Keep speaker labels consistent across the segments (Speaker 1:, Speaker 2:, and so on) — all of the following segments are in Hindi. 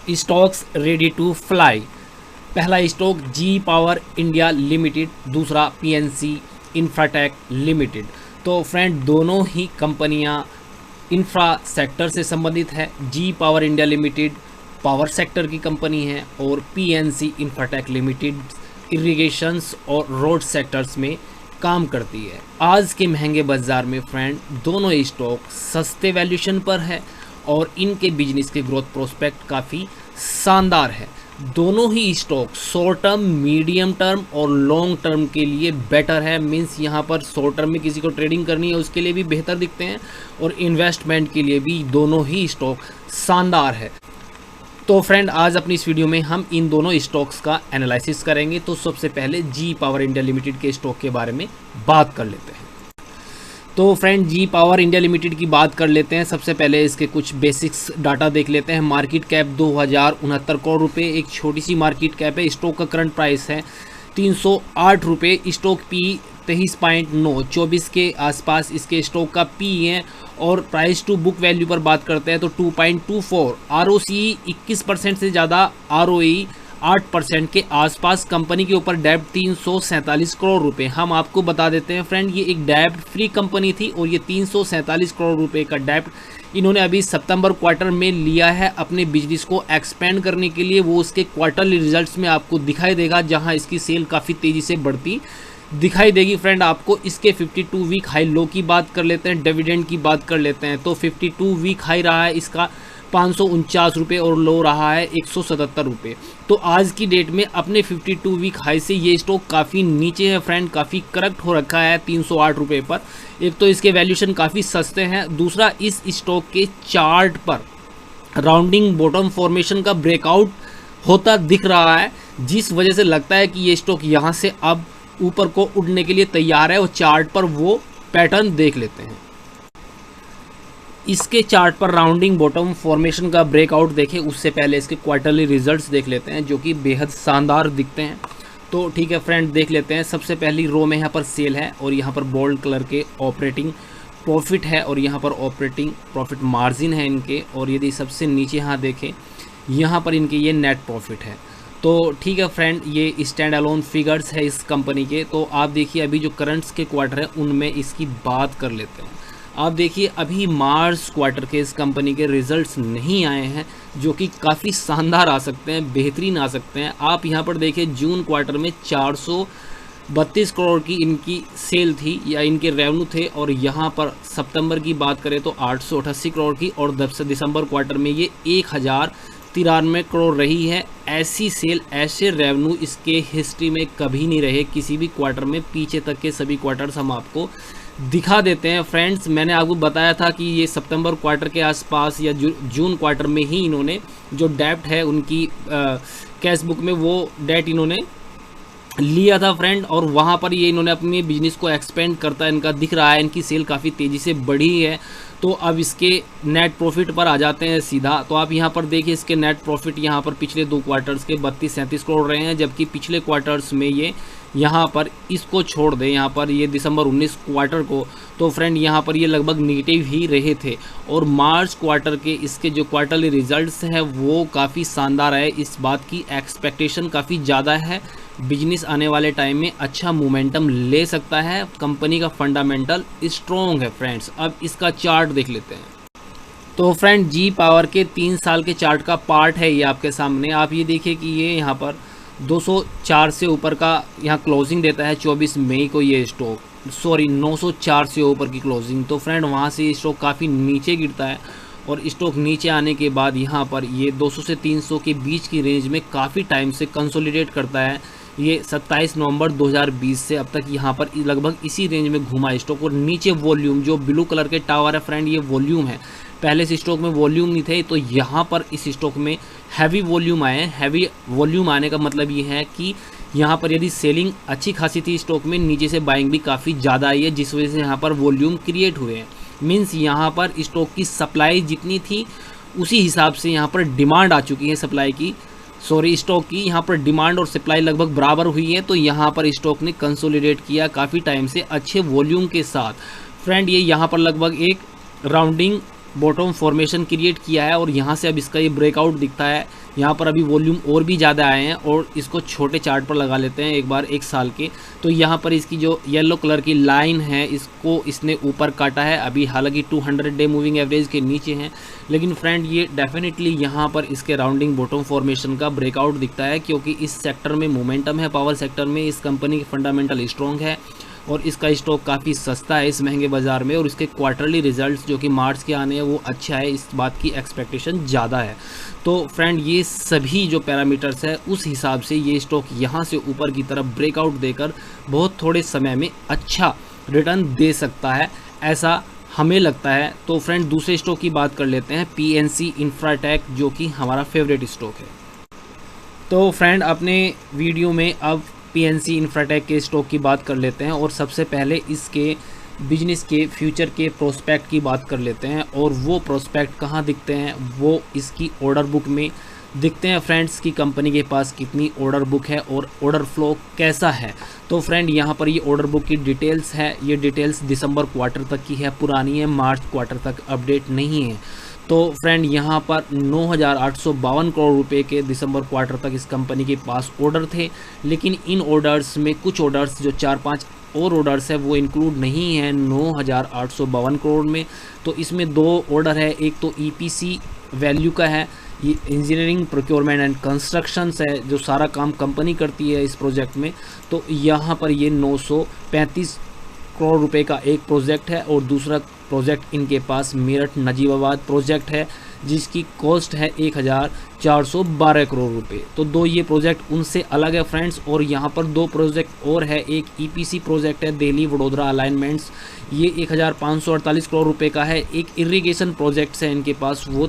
Speaker 1: Stocks ready to fly. पहला stock G Power India Limited, दूसरा पीएनसी इंफ्राटेक लिमिटेड। तो फ्रेंड दोनों ही कंपनियां इंफ्रा सेक्टर से संबंधित है। G Power India Limited Power sector की कंपनी है और पीएनसी इंफ्राटेक लिमिटेड इरिगेशंस और रोड सेक्टर्स में काम करती है। आज के महंगे बाजार में फ्रेंड दोनों स्टॉक सस्ते वैल्यूएशन पर है और इनके बिजनेस के ग्रोथ प्रोस्पेक्ट काफ़ी शानदार है। दोनों ही stock short term, medium term और लॉन्ग टर्म के लिए बेटर है। मीन्स यहाँ पर शॉर्ट टर्म में किसी को ट्रेडिंग करनी है उसके लिए भी बेहतर दिखते हैं और इन्वेस्टमेंट के लिए भी दोनों ही स्टॉक शानदार है। तो फ्रेंड आज अपनी इस वीडियो में हम इन दोनों स्टॉक्स का एनालिसिस करेंगे। तो सबसे पहले जी पावर इंडिया लिमिटेड के स्टॉक के बारे में बात कर लेते हैं। तो फ्रेंड जी पावर इंडिया लिमिटेड की बात कर लेते हैं। सबसे पहले इसके कुछ बेसिक्स डाटा देख लेते हैं। मार्केट कैप 2069 करोड़ रुपए, एक छोटी सी मार्केट कैप है। स्टॉक का करंट प्राइस है 308 रुपये। स्टॉक पी 23.9, 24 के आसपास इसके स्टॉक का पी है। और प्राइस टू बुक वैल्यू पर बात करते हैं तो 2.24, आरओसी 21% से ज़्यादा, आरओई 8% के आसपास। कंपनी के ऊपर डेब्ट 347 करोड़ रुपए। हम आपको बता देते हैं फ्रेंड ये एक डेब्ट फ्री कंपनी थी और ये 347 करोड़ रुपए का डेब्ट इन्होंने अभी सितंबर क्वार्टर में लिया है अपने बिजनेस को एक्सपेंड करने के लिए। वो उसके क्वार्टरली रिजल्ट्स में आपको दिखाई देगा जहां इसकी सेल काफ़ी तेज़ी से बढ़ती दिखाई देगी। फ्रेंड आपको इसके 52 वीक हाई लो की बात कर लेते हैं, डिविडेंड की बात कर लेते हैं। तो 52 वीक हाई रहा है इसका 549 रुपये और लो रहा है 177 रुपये। तो आज की डेट में अपने 52 वीक हाई से ये स्टॉक काफ़ी नीचे है फ्रेंड, काफ़ी करेक्ट हो रखा है 308 रुपये पर। एक तो इसके वैल्यूएशन काफ़ी सस्ते हैं, दूसरा इस स्टॉक के चार्ट पर राउंडिंग बॉटम फॉर्मेशन का ब्रेकआउट होता दिख रहा है, जिस वजह से लगता है कि ये स्टॉक यहाँ से अब ऊपर को उड़ने के लिए तैयार है। और चार्ट पर वो पैटर्न देख लेते हैं। इसके चार्ट पर राउंडिंग बॉटम फॉर्मेशन का ब्रेकआउट देखें उससे पहले इसके क्वार्टरली रिजल्ट्स देख लेते हैं जो कि बेहद शानदार दिखते हैं। तो ठीक है फ्रेंड देख लेते हैं। सबसे पहली रो में यहाँ पर सेल है और यहाँ पर बोल्ड कलर के ऑपरेटिंग प्रॉफिट है और यहाँ पर ऑपरेटिंग प्रॉफिट मार्जिन है इनके। और यदि सबसे नीचे यहाँ देखें यहाँ पर इनके ये नेट प्रॉफिट है। तो ठीक है फ्रेंड ये स्टैंड अलोन फिगर्स है इस कंपनी के। तो आप देखिए अभी जो करंट्स के क्वार्टर है उनमें इसकी बात कर लेते हैं। आप देखिए अभी मार्च क्वार्टर के इस कंपनी के रिजल्ट्स नहीं आए हैं जो कि काफ़ी शानदार आ सकते हैं, बेहतरीन आ सकते हैं। आप यहाँ पर देखिए जून क्वार्टर में 432 करोड़ की इनकी सेल थी या इनके रेवेन्यू थे और यहाँ पर सितंबर की बात करें तो 888 करोड़ की और दिसंबर क्वार्टर में ये 1093 करोड़ रही है। ऐसी सेल, ऐसे रेवेन्यू इसके हिस्ट्री में कभी नहीं रहे किसी भी क्वार्टर में। पीछे तक के सभी क्वार्टर्स हम आपको दिखा देते हैं फ्रेंड्स। मैंने आपको बताया था कि ये सितंबर क्वार्टर के आसपास या जून क्वार्टर में ही इन्होंने जो डेब्ट है उनकी कैश बुक में वो डेट इन्होंने लिया था फ्रेंड। और वहाँ पर ये इन्होंने अपने बिजनेस को एक्सपेंड करता इनका दिख रहा है। इनकी सेल काफ़ी तेज़ी से बढ़ी है। तो अब इसके नेट प्रॉफिट पर आ जाते हैं सीधा। तो आप यहाँ पर देखिए इसके नेट प्रॉफिट यहाँ पर पिछले 2 क्वार्टर्स के 32-37 करोड़ रहे हैं, जबकि पिछले क्वार्टर्स में ये यहाँ पर इसको छोड़ दें यहाँ पर ये दिसंबर 19 क्वार्टर को तो फ्रेंड यहाँ पर ये लगभग नेगेटिव ही रहे थे। और मार्च क्वार्टर के इसके जो क्वार्टरली रिजल्ट्स हैं वो काफ़ी शानदार है। इस बात की एक्सपेक्टेशन काफ़ी ज़्यादा है। बिजनेस आने वाले टाइम में अच्छा मोमेंटम ले सकता है। कंपनी का फंडामेंटल स्ट्रॉन्ग है फ्रेंड्स। अब इसका चार्ट देख लेते हैं। तो फ्रेंड जी पावर के 3 साल के चार्ट का पार्ट है ये आपके सामने। आप ये देखिए कि ये यहाँ पर 204 से ऊपर का यहाँ क्लोजिंग देता है 24 मई को ये स्टॉक, 904 से ऊपर की क्लोजिंग। तो फ्रेंड वहाँ से स्टॉक काफ़ी नीचे गिरता है और स्टॉक नीचे आने के बाद यहाँ पर ये 200 से 300 के बीच की रेंज में काफ़ी टाइम से कंसोलिडेट करता है। ये 27 नवंबर 2020 से अब तक यहाँ पर लगभग इसी रेंज में घुमा स्टॉक। और नीचे वॉल्यूम जो ब्लू कलर के टावर है फ्रेंड ये वॉल्यूम है। पहले से स्टॉक में वॉल्यूम नहीं थे तो यहाँ पर इस स्टॉक में हैवी वॉल्यूम आए हैं। हैवी वॉल्यूम आने का मतलब ये है कि यहाँ पर यदि सेलिंग अच्छी खासी थी स्टॉक में, नीचे से बाइंग भी काफ़ी ज़्यादा आई है जिस वजह से यहाँ पर वॉल्यूम क्रिएट हुए हैं। मीन्स यहाँ पर स्टॉक की सप्लाई जितनी थी उसी हिसाब से यहाँ पर डिमांड आ चुकी है सप्लाई की। स्टॉक की यहाँ पर डिमांड और सप्लाई लगभग बराबर हुई है। तो यहाँ पर स्टॉक ने कंसोलिडेट किया काफ़ी टाइम से अच्छे वॉल्यूम के साथ फ्रेंड। ये यहाँ पर लगभग एक राउंडिंग बॉटम फॉर्मेशन क्रिएट किया है और यहाँ से अब इसका ये ब्रेकआउट दिखता है। यहाँ पर अभी वॉल्यूम और भी ज़्यादा आए हैं और इसको छोटे चार्ट पर लगा लेते हैं एक बार 1 साल के। तो यहाँ पर इसकी जो येलो कलर की लाइन है इसको इसने ऊपर काटा है अभी, हालांकि 200 डे मूविंग एवरेज के नीचे हैं, लेकिन फ्रेंड ये डेफिनेटली यहाँ पर इसके राउंडिंग बॉटम फॉर्मेशन का ब्रेकआउट दिखता है, क्योंकि इस सेक्टर में मोमेंटम है, पावर सेक्टर में इस कंपनी के फंडामेंटल स्ट्रॉन्ग है और इसका स्टॉक काफ़ी सस्ता है इस महंगे बाज़ार में, और इसके क्वार्टरली रिजल्ट्स जो कि मार्च के आने हैं वो अच्छा है, इस बात की एक्सपेक्टेशन ज़्यादा है। तो फ्रेंड ये सभी जो पैरामीटर्स है उस हिसाब से ये स्टॉक यहाँ से ऊपर की तरफ ब्रेकआउट देकर बहुत थोड़े समय में अच्छा रिटर्न दे सकता है, ऐसा हमें लगता है। तो फ्रेंड दूसरे स्टॉक की बात कर लेते हैं, PNC इंफ्राटेक, जो कि हमारा फेवरेट स्टॉक है। तो फ्रेंड अपने वीडियो में अब PNC इंफ्राटेक के स्टॉक की बात कर लेते हैं और सबसे पहले इसके बिजनेस के फ्यूचर के प्रोस्पेक्ट की बात कर लेते हैं, और वो प्रोस्पेक्ट कहाँ दिखते हैं, वो इसकी ऑर्डर बुक में दिखते हैं फ्रेंड्स की कंपनी के पास कितनी ऑर्डर बुक है और ऑर्डर फ्लो कैसा है। तो फ्रेंड यहाँ पर ये ऑर्डर बुक की डिटेल्स है, ये डिटेल्स दिसंबर क्वार्टर तक की है, पुरानी है, मार्च क्वार्टर तक अपडेट नहीं है। तो फ्रेंड यहाँ पर 9,852 करोड़ रुपए के दिसंबर क्वार्टर तक इस कंपनी के पास ऑर्डर थे, लेकिन इन ऑर्डर्स में कुछ ऑर्डर्स जो 4-5 और ऑर्डर्स है वो इंक्लूड नहीं है 9,852 करोड़ में। तो इसमें 2 ऑर्डर है, एक तो EPC वैल्यू का है, ये इंजीनियरिंग प्रोक्योरमेंट एंड कंस्ट्रक्शंस है, जो सारा काम कंपनी करती है इस प्रोजेक्ट में। तो यहाँ पर ये 935 करोड़ रुपए का एक प्रोजेक्ट है, और दूसरा प्रोजेक्ट इनके पास मेरठ नजीबाबाद प्रोजेक्ट है जिसकी कॉस्ट है 1,412 करोड़ रुपए। तो 2 ये प्रोजेक्ट उनसे अलग है फ्रेंड्स, और यहाँ पर 2 प्रोजेक्ट और है, एक EPC प्रोजेक्ट है दिल्ली वडोदरा अलाइनमेंट्स, ये 1,548 करोड़ रुपए का है। एक इरिगेशन प्रोजेक्ट्स है इनके पास, वो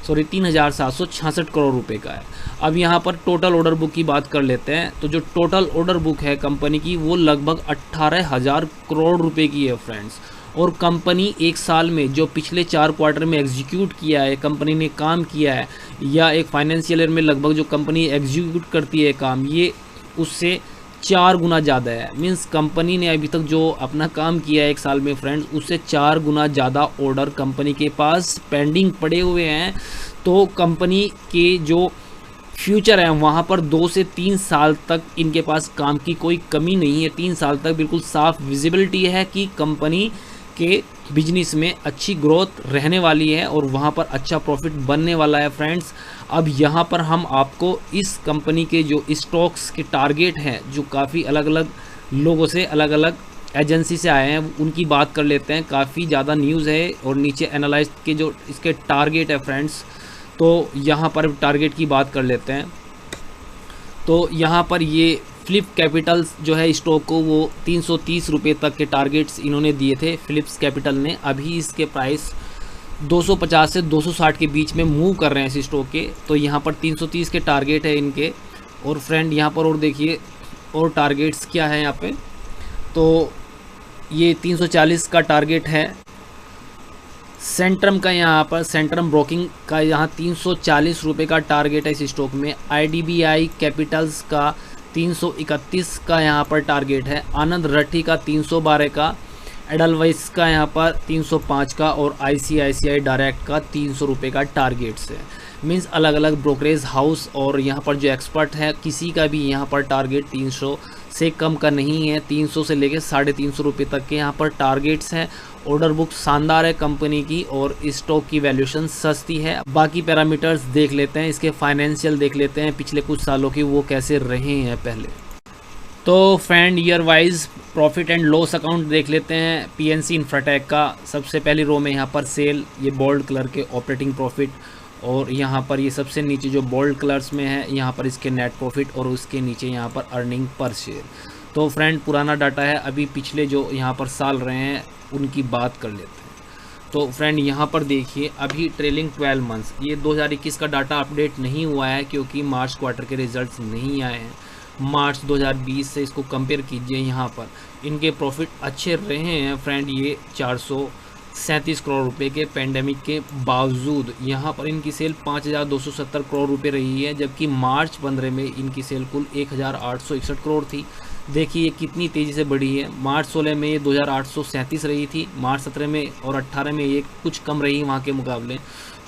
Speaker 1: 3,766 करोड़ रुपए का है। अब यहाँ पर टोटल ऑर्डर बुक की बात कर लेते हैं। तो जो टोटल ऑर्डर बुक है कंपनी की वो लगभग 18,000 करोड़ रुपए की है फ्रेंड्स, और कंपनी एक साल में जो पिछले 4 क्वार्टर में एग्जीक्यूट किया है, कंपनी ने काम किया है, या एक फाइनेंशियल ईयर में लगभग जो कंपनी एग्जीक्यूट करती है काम, ये उससे 4 गुना ज़्यादा है। मीन्स कंपनी ने अभी तक जो अपना काम किया है एक साल में फ्रेंड्स, उससे 4 गुना ज़्यादा ऑर्डर कंपनी के पास पेंडिंग पड़े हुए हैं। तो कंपनी के जो फ्यूचर है वहाँ पर 2 से 3 साल तक इनके पास काम की कोई कमी नहीं है। 3 साल तक बिल्कुल साफ विजिबिलिटी है कि कंपनी के बिजनेस में अच्छी ग्रोथ रहने वाली है और वहाँ पर अच्छा प्रॉफिट बनने वाला है फ्रेंड्स। अब यहाँ पर हम आपको इस कंपनी के जो स्टॉक्स के टारगेट हैं, जो काफ़ी अलग अलग लोगों से, अलग अलग एजेंसी से आए हैं, उनकी बात कर लेते हैं। काफ़ी ज़्यादा न्यूज़ है और नीचे एनालाइज के जो इसके टारगेट है फ्रेंड्स, तो यहाँ पर टारगेट की बात कर लेते हैं। तो यहाँ पर ये फिलिप कैपिटल जो है स्टॉक को वो 330 रुपये तक के टारगेट्स इन्होंने दिए थे फिलिप्स कैपिटल ने। अभी इसके प्राइस 250 से 260 के बीच में मूव कर रहे हैं इस स्टॉक के। तो यहाँ पर 330 के टारगेट है इनके। और फ्रेंड यहाँ पर और देखिए और टारगेट्स क्या है यहाँ पे, तो ये 340 का टारगेट है। सेंट्रम का यहाँ पर सेंट्रम ब्रोकिंग का यहाँ 340 रुपये का टारगेट है इस स्टॉक में। IDBI कैपिटल्स का 331 का यहाँ पर टारगेट है। आनंद रट्टी का 312 का, एडलवाइस का यहाँ पर 305 का, और ICICI डायरेक्ट का 300 रुपये का टारगेट्स है। मीन्स अलग अलग ब्रोकरेज हाउस और यहाँ पर जो एक्सपर्ट है किसी का भी यहाँ पर टारगेट 300 से कम का नहीं है। 300 से लेकर 350 रुपये तक के यहाँ पर टारगेट्स हैं। ऑर्डर बुक शानदार है कंपनी की और स्टॉक की वैल्यूएशन सस्ती है। बाकी पैरामीटर्स देख लेते हैं, इसके फाइनेंशियल देख लेते हैं, पिछले कुछ सालों की वो कैसे रहे हैं पहले। तो friend year wise profit and loss account देख लेते हैं PNC इंफ्राटेक का। सबसे पहली रो में यहाँ पर सेल, ये बोल्ड कलर के ऑपरेटिंग प्रॉफिट, और यहाँ पर ये सबसे नीचे जो बोल्ड कलर्स में है यहाँ पर इसके नेट प्रॉफिट, और उसके नीचे यहाँ पर अर्निंग पर शेयर। तो फ्रेंड पुराना डाटा है, अभी पिछले जो यहाँ पर साल रहे हैं उनकी बात कर लेते हैं। तो फ्रेंड यहाँ पर देखिए अभी ट्रेलिंग 12 मंथ्स, ये 2021 का डाटा अपडेट नहीं हुआ है क्योंकि मार्च क्वार्टर के रिजल्ट्स नहीं आए हैं। मार्च 2020 से इसको कंपेयर कीजिए, यहाँ पर इनके प्रॉफिट अच्छे रहे हैं फ्रेंड। ये 437 करोड़ रुपए के पेंडेमिक के बावजूद यहाँ पर इनकी सेल 5,270 करोड़ रुपए रही है, जबकि मार्च 15 में इनकी सेल कुल 1,861 करोड़ थी। देखिए ये कितनी तेज़ी से बढ़ी है। मार्च 16 में ये 2837 रही थी, मार्च 17 में और 18 में ये कुछ कम रही वहाँ के मुकाबले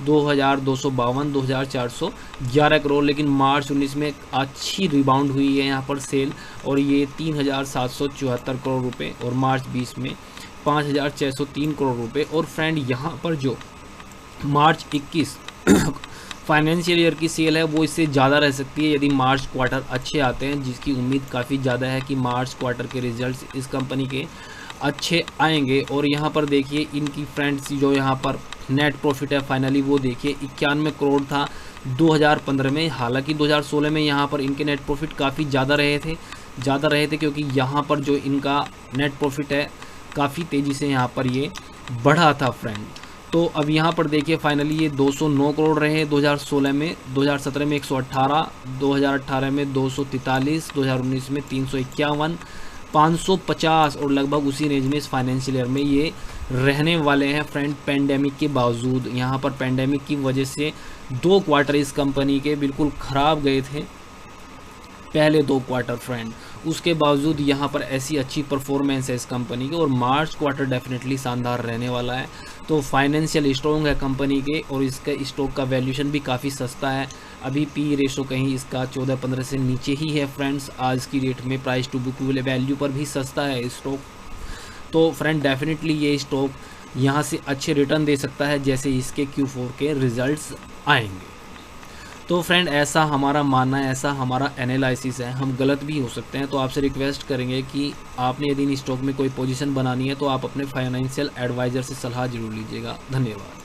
Speaker 1: 2252, 2411 करोड़। लेकिन मार्च 19 में अच्छी रिबाउंड हुई है यहाँ पर सेल, और ये 3774 करोड़ रुपए, और मार्च 20 में 5603 करोड़ रुपए। और फ्रेंड यहाँ पर जो मार्च 21 फाइनेंशियल ईयर की सेल है वो इससे ज़्यादा रह सकती है यदि मार्च क्वार्टर अच्छे आते हैं, जिसकी उम्मीद काफ़ी ज़्यादा है कि मार्च क्वार्टर के रिजल्ट्स इस कंपनी के अच्छे आएंगे। और यहाँ पर देखिए इनकी फ्रेंड्स जो यहाँ पर नेट प्रॉफिट है फाइनली वो देखिए 91 करोड़ था 2015 में। हालांकि 2016 में यहाँ पर इनके नेट प्रॉफिट काफ़ी ज़्यादा रहे थे क्योंकि यहाँ पर जो इनका नेट प्रॉफिट है काफ़ी तेज़ी से यहाँ पर ये बढ़ा था फ्रेंड। तो अब यहाँ पर देखिए फाइनली ये 209 करोड़ रहे 2016 में, 2017 में 118, 2018 में 243, 2019 में 351, 550 और लगभग उसी रेंज में इस फाइनेंशियल ईयर में ये रहने वाले हैं फ्रेंड। पेंडेमिक के बावजूद यहाँ पर पेंडेमिक की वजह से 2 क्वार्टर इस कंपनी के बिल्कुल ख़राब गए थे, पहले 2 क्वार्टर फ्रेंड। उसके बावजूद यहाँ पर ऐसी अच्छी परफॉर्मेंस है इस कंपनी की, और मार्च क्वार्टर डेफिनेटली शानदार रहने वाला है। तो फाइनेंशियल स्ट्रॉन्ग है कंपनी के, और इसका स्टॉक का वैल्यूएशन भी काफ़ी सस्ता है। अभी पी रेशो कहीं इसका 14-15 से नीचे ही है फ्रेंड्स। आज की डेट में प्राइस टू बुक वैल्यू पर भी सस्ता है स्टॉक। तो फ्रेंड डेफिनेटली ये स्टॉक यहाँ से अच्छे रिटर्न दे सकता है जैसे इसके Q4 के रिजल्ट्स आएंगे। तो फ्रेंड ऐसा हमारा मानना है, ऐसा हमारा एनालिसिस है, हम गलत भी हो सकते हैं। तो आपसे रिक्वेस्ट करेंगे कि आपने यदि इन स्टॉक में कोई पोजीशन बनानी है तो आप अपने फाइनेंशियल एडवाइज़र से सलाह जरूर लीजिएगा। धन्यवाद।